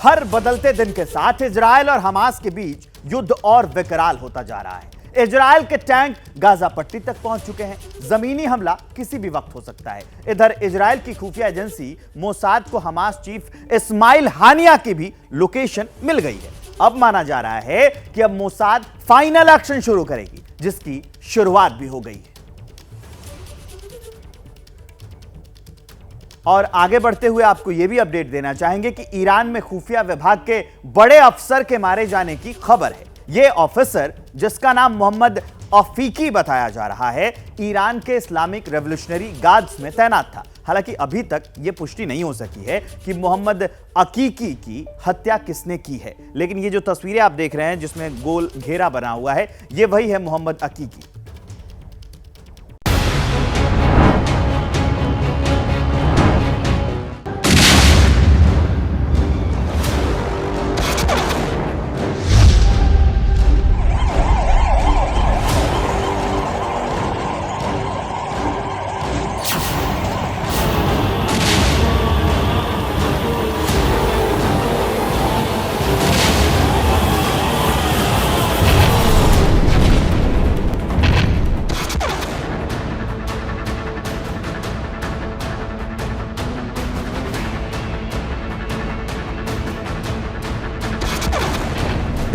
हर बदलते दिन के साथ इजरायल और हमास के बीच युद्ध और विकराल होता जा रहा है। इजरायल के टैंक गाजा पट्टी तक पहुंच चुके हैं। जमीनी हमला किसी भी वक्त हो सकता है। इधर इजरायल की खुफिया एजेंसी मोसाद को हमास चीफ इस्माइल हानिया की भी लोकेशन मिल गई है। अब माना जा रहा है कि अब मोसाद फाइनल एक्शन शुरू करेगी, जिसकी शुरुआत भी हो गई है। और आगे बढ़ते हुए आपको यह भी अपडेट देना चाहेंगे कि ईरान में खुफिया विभाग के बड़े अफसर के मारे जाने की खबर है। यह ऑफिसर, जिसका नाम मोहम्मद अफीकी बताया जा रहा है, ईरान के इस्लामिक रेवोल्यूशनरी गार्ड्स में तैनात था। हालांकि अभी तक यह पुष्टि नहीं हो सकी है कि मोहम्मद अकीकी की हत्या किसने की है, लेकिन ये जो तस्वीरें आप देख रहे हैं जिसमें गोल घेरा बना हुआ है, यह वही है मोहम्मद अकीकी।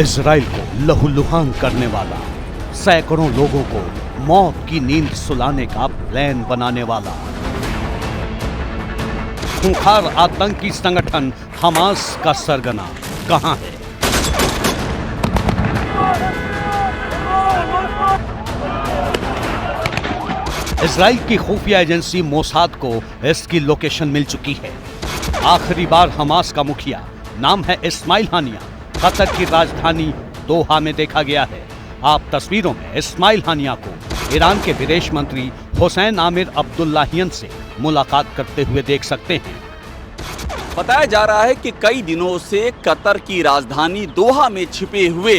इजराइल को लहूलुहान करने वाला, सैकड़ों लोगों को मौत की नींद सुलाने का प्लान बनाने वाला खूंखार आतंकी संगठन हमास का सरगना कहां है? इजराइल की खुफिया एजेंसी मोसाद को इसकी लोकेशन मिल चुकी है। आखिरी बार हमास का मुखिया, नाम है इस्माइल हानिया, कतर की राजधानी दोहा में देखा गया है। आप तस्वीरों में इस्माइल हानिया को ईरान के विदेश मंत्री हुसैन आमिर अब्दुल्लाहियन से मुलाकात करते हुए देख सकते हैं। बताया जा रहा है कि कई दिनों से कतर की राजधानी दोहा में छिपे हुए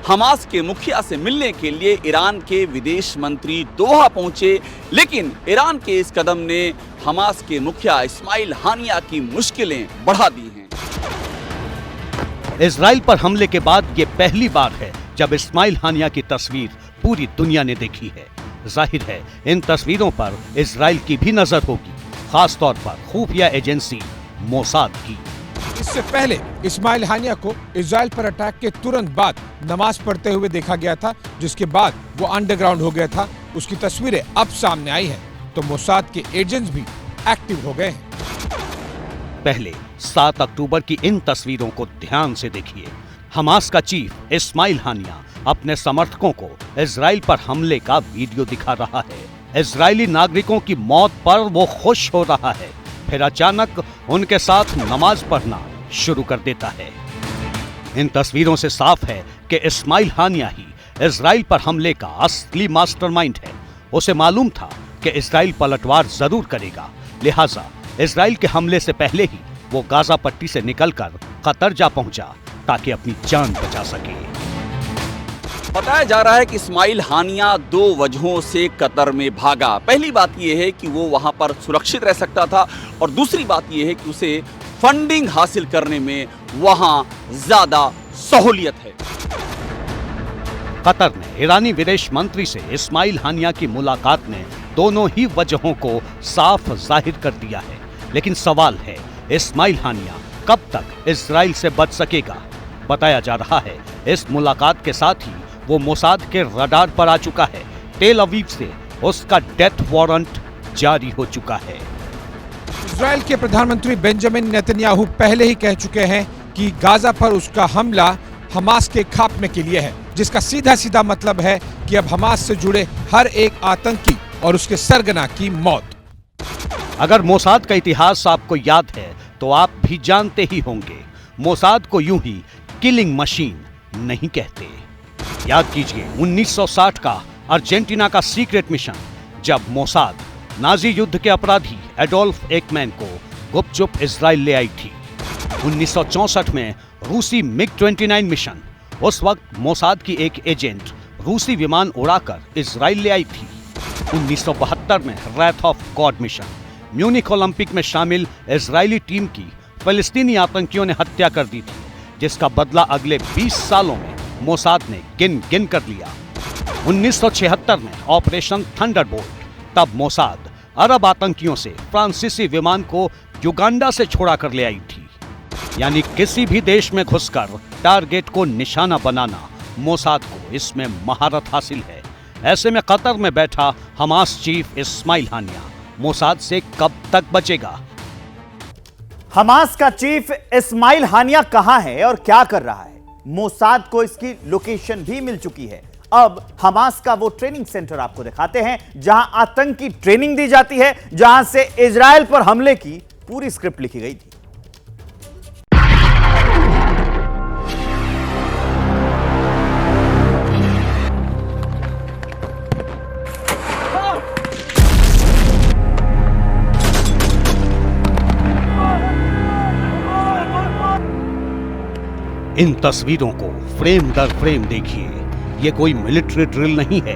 हमास के मुखिया से मिलने के लिए ईरान के विदेश मंत्री दोहा पहुंचे, लेकिन ईरान के इस कदम ने हमास के मुखिया इस्माइल हानिया की मुश्किलें बढ़ा दी हैं। इजराइल पर हमले के बाद ये पहली बार है जब इस्माइल हानिया की तस्वीर पूरी दुनिया ने देखी है। जाहिर है इन तस्वीरों पर इजराइल की भी नजर होगी, खास तौर पर खुफिया एजेंसी मोसाद की। इससे पहले इस्माइल हानिया को इजराइल पर अटैक के तुरंत बाद नमाज पढ़ते हुए देखा गया था, जिसके बाद वो अंडरग्राउंड हो गया था। उसकी तस्वीरें अब सामने आई हैं, तो मोसाद के एजेंट्स भी एक्टिव हो गए हैं। पहले 7 अक्टूबर की इन तस्वीरों को ध्यान से देखिए। हमास का चीफ इस्माइल हानिया अपने समर्थकों को इजराइल पर हमले का वीडियो दिखा रहा है। इजरायली नागरिकों की मौत पर वो खुश हो रहा है, फिर अचानक उनके साथ नमाज पढ़ना शुरू कर देता है। इन तस्वीरों से साफ है कि इस्माइल हानिया ही इजराइल पर हमले का असली मास्टरमाइंड है। उसे मालूम था कि इजराइल पलटवार जरूर करेगा, लिहाजा इजराइल के हमले से पहले ही वो गाजा पट्टी से निकलकर कतर जा पहुंचा ताकि अपनी जान बचा सके। बताया जा रहा है कि इस्माइल हानिया 2 वजहों से कतर में भागा। पहली बात यह है कि वो वहां पर सुरक्षित रह सकता था, और दूसरी बात यह है कि उसे फंडिंग हासिल करने में वहां ज्यादा सहूलियत है। कतर ने ईरानी विदेश मंत्री से इस्माइल हानिया की मुलाकात ने दोनों ही वजहों को साफ जाहिर कर दिया है, लेकिन सवाल है इस्माइल हानिया कब तक इजराइल से बच सकेगा? बताया जा रहा है इस मुलाकात के साथ ही वो मोसाद के रडार पर आ चुका है। टेल अवीव से उसका डेथ वारंट जारी हो चुका है। इजराइल के प्रधानमंत्री बेंजामिन नेतन्याहू पहले ही कह चुके हैं कि गाजा पर उसका हमला हमास के खात्मे के लिए है, जिसका सीधा सीधा मतलब है कि अब हमास से जुड़े हर एक आतंकी और उसके सरगना की मौत। अगर मोसाद का इतिहास आपको याद है तो आप भी जानते ही होंगे, मोसाद को यूं ही किलिंग मशीन नहीं कहते। याद कीजिए 1960 का अर्जेंटीना का सीक्रेट मिशन, जब मोसाद नाजी युद्ध के अपराधी एडोल्फ एकमैन को गुपचुप इजराइल ले आई थी। 1964 में रूसी मिग-29 मिशन, उस वक्त मोसाद की एक एजेंट रूसी विमान उड़ाकर इजराइल ले आई थी। 1972 में wrath of God mission, Munich Olympic में शामिल इजरायली टीम की फिलिस्तीनी आतंकियों ने हत्या कर दी थी, जिसका बदला अगले 20 सालों में मोसाद ने गिन गिन कर लिया। 1976 में ऑपरेशन थंडरबोल्ट, तब मोसाद अरब आतंकियों से फ्रांसीसी विमान को युगांडा से छोड़ा कर ले आई थी। यानी किसी भी देश में घुसकर टारगेट को निशाना बनाना मोसाद को इसमें महारत हासिल है। ऐसे में कतर में बैठा हमास चीफ इस्माइल हानिया मोसाद से कब तक बचेगा? हमास का चीफ इस्माइल हानिया कहां है और क्या कर रहा है? मोसाद को इसकी लोकेशन भी मिल चुकी है। अब हमास का वो ट्रेनिंग सेंटर आपको दिखाते हैं जहां आतंकी ट्रेनिंग दी जाती है, जहां से इजराइल पर हमले की पूरी स्क्रिप्ट लिखी गई थी। इन तस्वीरों को फ्रेम दर फ्रेम देखिए। ये कोई मिलिट्री ड्रिल नहीं है,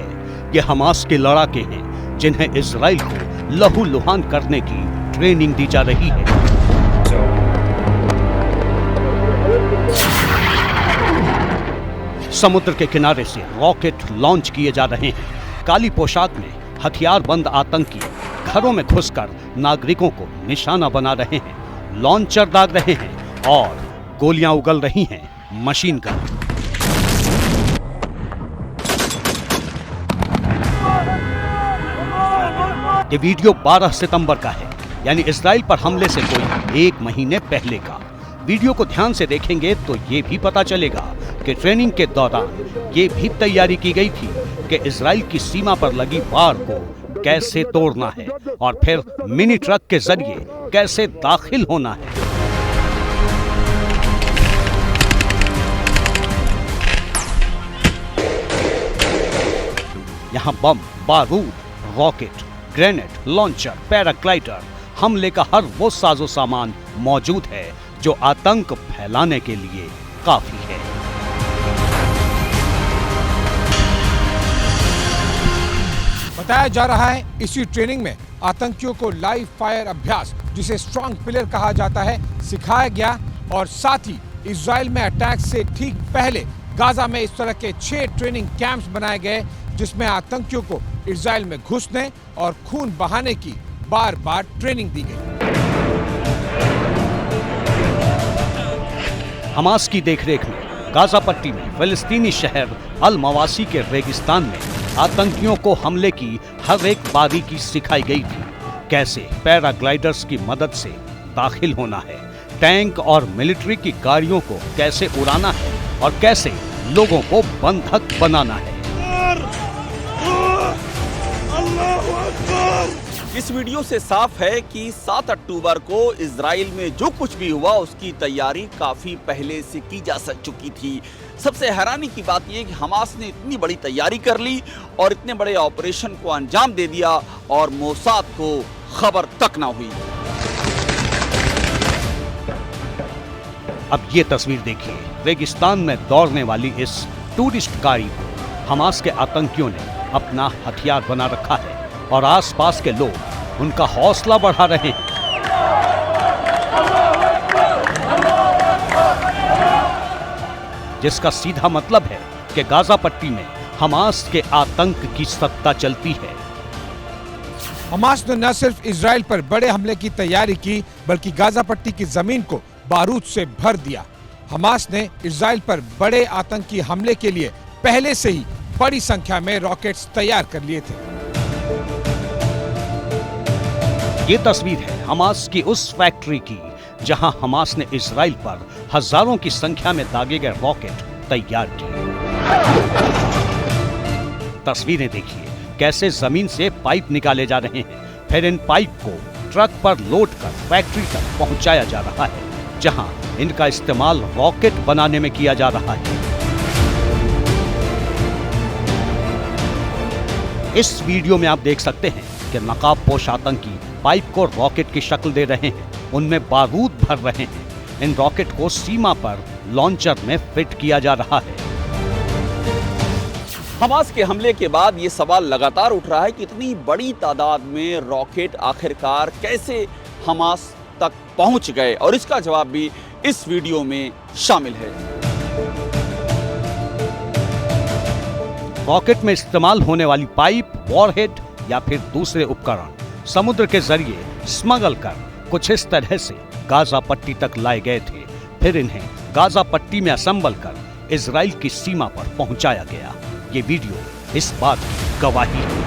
ये हमास के लड़ाके हैं जिन्हें इजराइल को लहूलुहान करने की ट्रेनिंग दी जा रही है। समुद्र के किनारे से रॉकेट लॉन्च किए जा रहे हैं। काली पोशाक में हथियारबंद आतंकी घरों में घुसकर नागरिकों को निशाना बना रहे हैं, लॉन्चर दाग रहे हैं और गोलियां उगल रही हैं मशीन गन। ये वीडियो 12 सितंबर का है, यानी इजराइल पर हमले से कोई 1 महीने पहले का। वीडियो को ध्यान से देखेंगे तो ये भी पता चलेगा कि ट्रेनिंग के दौरान ये भी तैयारी की गई थी कि इजराइल की सीमा पर लगी वार को कैसे तोड़ना है और फिर मिनी ट्रक के जरिए कैसे दाखिल होना है। यहाँ बम, बारूद, रॉकेट, ग्रेनेड, लॉन्चर, पैराग्लाइडर, हमले का हर वो साजो सामान मौजूद है जो आतंक फैलाने के लिए काफी है। बताया जा रहा है इसी ट्रेनिंग में आतंकियों को लाइव फायर अभ्यास, जिसे स्ट्रॉन्ग पिलर कहा जाता है, सिखाया गया और साथ ही इजराइल में अटैक से ठीक पहले गाजा में इस तरह के 6 ट्रेनिंग कैंप्स बनाए गए जिसमें आतंकियों को इजराइल में घुसने और खून बहाने की बार बार ट्रेनिंग दी गई। हमास की देखरेख में गाजा पट्टी में फिलिस्तीनी शहर अल मवासी के रेगिस्तान में आतंकियों को हमले की हर एक बारीकी सिखाई गई थी। कैसे पैराग्लाइडर्स की मदद से दाखिल होना है, टैंक और मिलिट्री की गाड़ियों को कैसे उड़ाना है और कैसे लोगों को बंधक बनाना है। इस वीडियो से साफ है कि 7 अक्टूबर को इजराइल में जो कुछ भी हुआ उसकी तैयारी काफी पहले से की जा चुकी थी। सबसे हैरानी की बात यह कि हमास ने इतनी बड़ी तैयारी कर ली और इतने बड़े ऑपरेशन को अंजाम दे दिया और मोसाद को खबर तक ना हुई। अब ये तस्वीर देखिए, रेगिस्तान में दौड़ने वाली इस टूरिस्ट गाड़ी को हमास के आतंकियों ने अपना हथियार बना रखा है और आसपास के लोग उनका हौसला बढ़ा रहे हैं। जिसका सीधा मतलब है कि गाजा पट्टी में हमास के आतंक की सत्ता चलती है। हमास ने न सिर्फ इजराइल पर बड़े हमले की तैयारी की बल्कि गाजा पट्टी की जमीन को बारूद से भर दिया। हमास ने इजराइल पर बड़े आतंकी हमले के लिए पहले से ही बड़ी संख्या में रॉकेट्स तैयार कर लिए थे। ये तस्वीर है हमास की उस फैक्ट्री की जहां हमास ने इजराइल पर हजारों की संख्या में दागे गए रॉकेट तैयार किए। तस्वीरें देखिए कैसे जमीन से पाइप निकाले जा रहे हैं, फिर इन पाइप को ट्रक पर लोड कर फैक्ट्री तक पहुंचाया जा रहा है जहां इनका इस्तेमाल रॉकेट बनाने में किया जा रहा है। इस वीडियो में आप देख सकते हैं कि नकाबपोश आतंकी पाइप को रॉकेट की शक्ल दे रहे हैं, उनमें बारूद भर रहे हैं। इन रॉकेट को सीमा पर लॉन्चर में फिट किया जा रहा है। हमास के हमले के बाद ये सवाल लगातार उठ रहा है कि इतनी बड़ी तादाद में रॉकेट आखिरकार कैसे हमास तक पहुंच गए और इसका जवाब भी इस वीडियो में शामिल है। रॉकेट में इस्तेमाल होने वाली पाइप, वॉरहेड या फिर दूसरे उपकरण समुद्र के जरिए स्मगल कर कुछ इस तरह से गाजा पट्टी तक लाए गए थे। फिर इन्हें गाजा पट्टी में असेंबल कर इजराइल की सीमा पर पहुंचाया गया। ये वीडियो इस बात की गवाही है।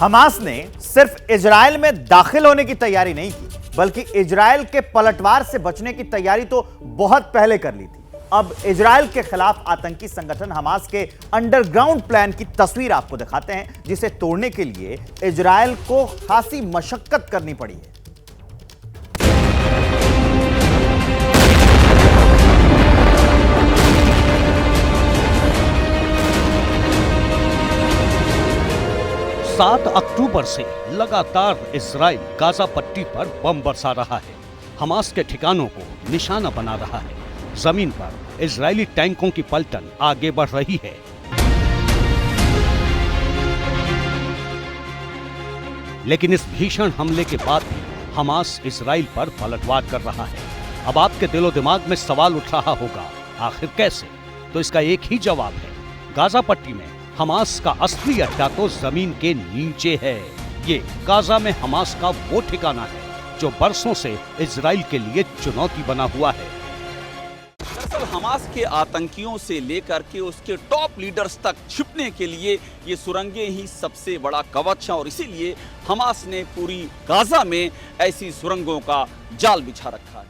हमास ने सिर्फ इजराइल में दाखिल होने की तैयारी नहीं की, बल्कि इजराइल के पलटवार से बचने की तैयारी तो बहुत पहले कर ली थी। अब इजराइल के खिलाफ आतंकी संगठन हमास के अंडरग्राउंड प्लान की तस्वीर आपको दिखाते हैं, जिसे तोड़ने के लिए इजराइल को खासी मशक्कत करनी पड़ी है। सात अक्टूबर से लगातार इजराइल गाजा पट्टी पर बम बरसा रहा है, हमास के ठिकानों को निशाना बना रहा है। जमीन पर इजरायली टैंकों की पलटन आगे बढ़ रही है। लेकिन इस भीषण हमले के बाद भी हमास इजराइल पर पलटवार कर रहा है। अब आपके दिलो दिमाग में सवाल उठ रहा होगा, आखिर कैसे? तो इसका एक ही जवाब है, गाजा पट्टी में हमास का असली अड्डा तो जमीन के नीचे है। ये गाजा में हमास का वो ठिकाना है जो बरसों से इजराइल के लिए चुनौती बना हुआ है। दरअसल हमास के आतंकियों से लेकर के उसके टॉप लीडर्स तक छिपने के लिए ये सुरंगें ही सबसे बड़ा कवच है और इसीलिए हमास ने पूरी गाजा में ऐसी सुरंगों का जाल बिछा रखा है।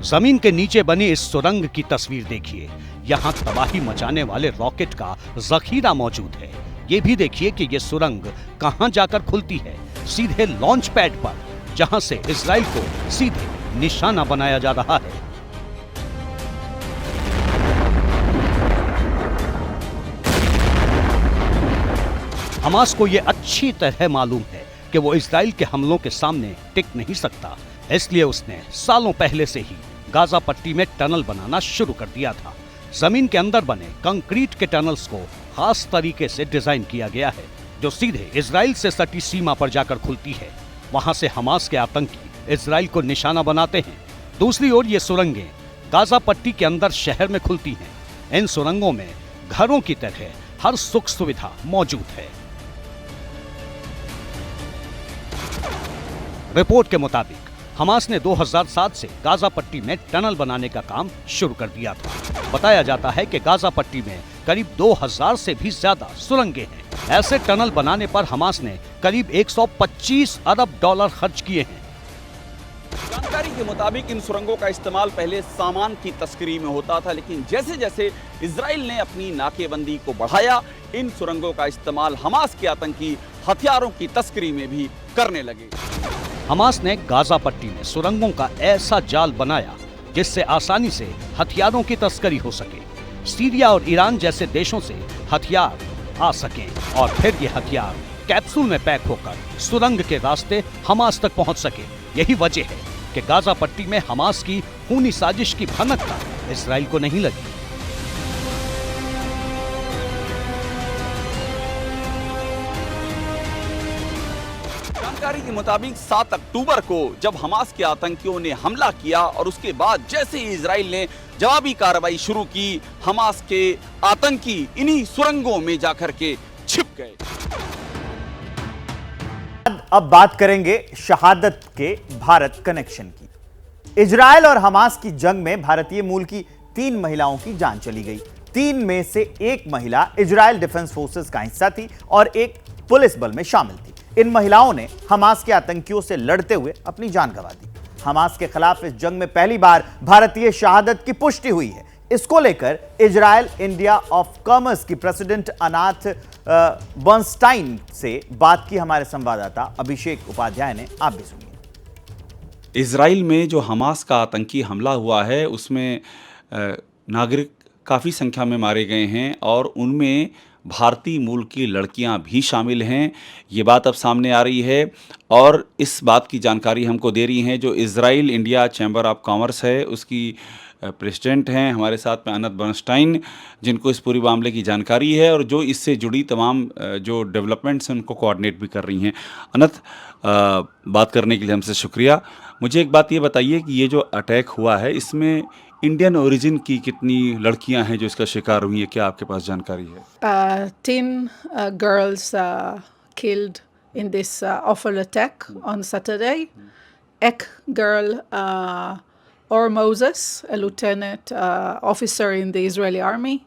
जमीन के नीचे बनी इस सुरंग की तस्वीर देखिए। यहाँ तबाही मचाने वाले रॉकेट का जखीरा मौजूद है। ये भी देखिए कि ये सुरंग कहाँ जाकर खुलती है, सीधे लॉन्च पैड पर, जहां से इजराइल को सीधे निशाना बनाया जा रहा है। हमास को यह अच्छी तरह मालूम है कि वो इजराइल के हमलों के सामने टिक नहीं सकता, इसलिए उसने सालों पहले से ही गाजा पट्टी में टनल बनाना शुरू कर दिया था। जमीन के अंदर बने कंक्रीट के टनल्स को खास तरीके से डिजाइन किया गया है, जो सीधे इजराइल से सटी सीमा पर जाकर खुलती है। वहां से हमास के आतंकी इजराइल को निशाना बनाते हैं। दूसरी ओर ये सुरंगें गाजा पट्टी के अंदर शहर में खुलती हैं। इन सुरंगों में घरों की तरह हर सुख सुविधा मौजूद है। रिपोर्ट के मुताबिक हमास ने 2007 से गाजा पट्टी में टनल बनाने का काम शुरू कर दिया था। बताया जाता है कि गाजा पट्टी में करीब 2000 से भी ज्यादा सुरंगें हैं। ऐसे टनल बनाने पर हमास ने करीब 125 अरब डॉलर खर्च किए हैं। जानकारी के मुताबिक इन सुरंगों का इस्तेमाल पहले सामान की तस्करी में होता था, लेकिन जैसे जैसे इजराइल ने अपनी नाकेबंदी को बढ़ाया, इन सुरंगों का इस्तेमाल हमास के आतंकी हथियारों की तस्करी में भी करने लगे। हमास ने गाजा पट्टी में सुरंगों का ऐसा जाल बनाया जिससे आसानी से हथियारों की तस्करी हो सके, सीरिया और ईरान जैसे देशों से हथियार आ सके और फिर ये हथियार कैप्सूल में पैक होकर सुरंग के रास्ते हमास तक पहुंच सके। यही वजह है कि गाजा पट्टी में हमास की खूनी साजिश की भनक तक इजराइल को नहीं लगी। जानकारी के मुताबिक 7 अक्टूबर को जब हमास के आतंकियों ने हमला किया और उसके बाद जैसे ही इजराइल ने जवाबी कार्रवाई शुरू की, हमास के आतंकी इन्हीं सुरंगों में जाकर के छिप गए। अब बात करेंगे शहादत के भारत कनेक्शन की। इजराइल और हमास की जंग में भारतीय मूल की 3 महिलाओं की जान चली गई। 3 में से एक महिला इजराइल डिफेंस फोर्सेस का हिस्सा थी और एक पुलिस बल में शामिल थी। इन महिलाओं ने हमास के आतंकियों से लड़ते हुए अपनी जान गंवा दी। हमास के खिलाफ इस जंग में पहली बार भारतीय शहादत की पुष्टि हुई है। इसको लेकर इजराइल इंडिया ऑफ कॉमर्स की प्रेसिडेंट अनाथ बर्नस्टाइन से बात की हमारे संवाददाता अभिषेक उपाध्याय ने। आप भी सुनिए। इजराइल में जो हमास का आतंकी हमला हुआ है उसमें नागरिक काफ़ी संख्या में मारे गए हैं और उनमें भारतीय मूल की लड़कियां भी शामिल हैं, ये बात अब सामने आ रही है। और इस बात की जानकारी हमको दे रही हैं जो Israel India chamber of commerce है उसकी प्रेसिडेंट हैं हमारे साथ में अनत बर्नस्टाइन, जिनको इस पूरी मामले की जानकारी है और जो इससे जुड़ी तमाम जो डेवलपमेंट्स हैं उनको कोऑर्डिनेट भी कर रही हैं। अनत, बात करने के लिए हमसे शुक्रिया। मुझे एक बात ये बताइए कि ये जो अटैक हुआ है इसमें इंडियन ओरिजिन की कितनी लड़कियां हैं जो इसका शिकार हुई हैं, क्या आपके पास जानकारी है? 10 girls killed in this awful attack on Saturday. Ek girl, Or Moses, a lieutenant officer in the Israeli army.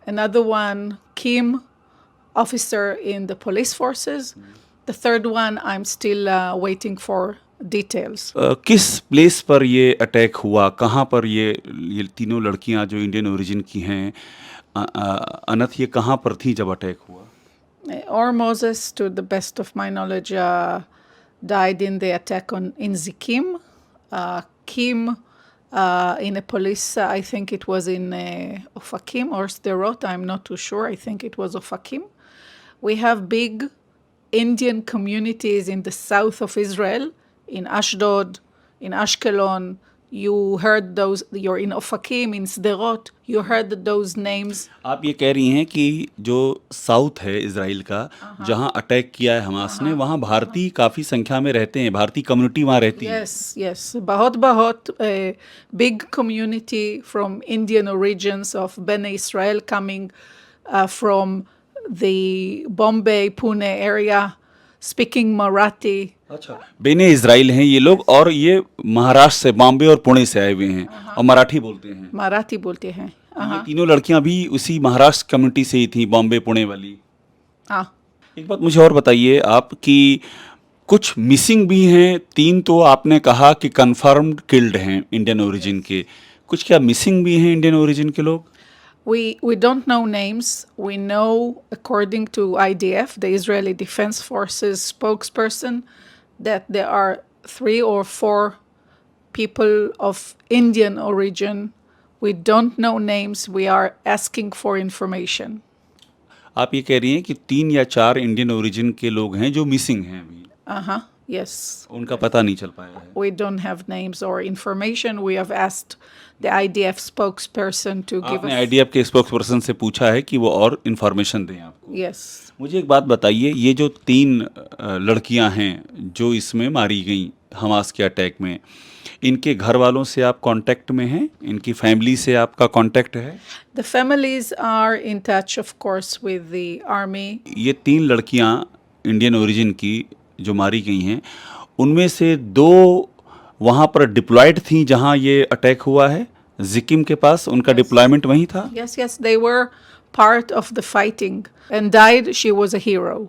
Another one, Kim, officer in the police forces. The third one, I'm still waiting for details. किस place पर ये attack हुआ, कहाँ पर ये तीनों लड़कियां जो इंडियन ओरिजिन की हैं, अनत ये कहाँ पर थी जब अटैक हुआ? Or Moses, to the best of my knowledge, died in the attack in Zikim. Kim in a police, I think it was in Ofakim or Sderot, I'm not too sure, I think it was Ofakim. We have big Indian communities in the south of Israel, in Ashdod, in Ashkelon. You heard those, you're in Ofakim, in Sderot, you heard those names. आप ये कह रही हैं कि जो south है Israel का, जहाँ अटैक किया है हमास ने, वहाँ भारतीय काफ़ी संख्या में रहते हैं, भारतीय कम्युनिटी वहाँ रहती है। Yes, बहुत big community from Indian origins of Bnei Israel coming from the Bombay, Pune area, speaking Marathi. अच्छा, बेने इजराइल हैं ये लोग और ये महाराष्ट्र से, बॉम्बे और पुणे से आए हुए हैं और मराठी बोलते हैं। मराठी बोलते हैं। ये तीनों लड़कियां भी उसी महाराष्ट्र कम्युनिटी से ही थी, बॉम्बे पुणे वाली। एक बात मुझे और बताइए आप कि कुछ मिसिंग भी हैं, 3 तो आपने कहा कि कंफर्म्ड किल्ड हैं इंडियन ओरिजिन के, कुछ क्या मिसिंग भी हैं इंडियन ओरिजिन के लोग? We don't know names. We know, according to IDF, the Israeli Defense Forces spokesperson, that there are 3 or 4 people of Indian origin. We don't know names. We are asking for information. आप ये कह रही हैं कि 3 या 4 Indian origin के लोग हैं जो मिसिंग हैं अभी? Yes. उनका पता नहीं चल पाया है। We don't have names or information. We have asked the IDF spokesperson to give us. आपने IDF के स्पोक्सपर्सन से पूछा है कि वो और इन्फॉर्मेशन दें आपको? Yes. मुझे एक बात बताइए, ये जो 3 लड़कियां हैं जो इसमें मारी गई हमास के अटैक में, इनके घर वालों से आप कांटेक्ट में हैं? इनकी फैमिली से आपका कांटेक्ट है? The families are in touch, of course, with the army. ये 3 लड़कियां इंडियन ओरिजिन की जो मारी गई हैं, उनमें से 2 वहाँ पर डिप्लॉयड थी जहाँ ये अटैक हुआ है, जिकिम के पास, उनका डिप्लॉयमेंट वहीं था? Yes, they were part of the fighting and died. She was a hero.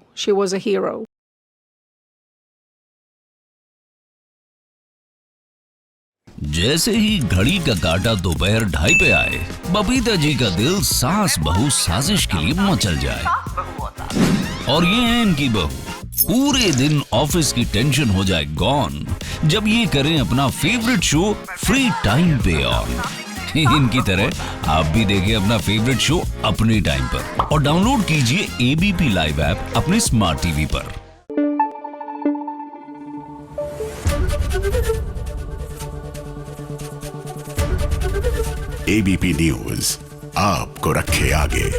जैसे ही घड़ी का काटा दोपहर 2:30 पे आए, बबीता जी का दिल सास बहू साजिश के लिए मचल जाए। और ये है इनकी बहू, पूरे दिन ऑफिस की टेंशन हो जाए गॉन जब ये करें अपना फेवरेट शो फ्री टाइम पे ऑन। इनकी तरह आप भी देखिए अपना फेवरेट शो अपने टाइम पर और डाउनलोड कीजिए एबीपी लाइव ऐप अपने स्मार्ट टीवी पर। एबीपी न्यूज आपको रखे आगे।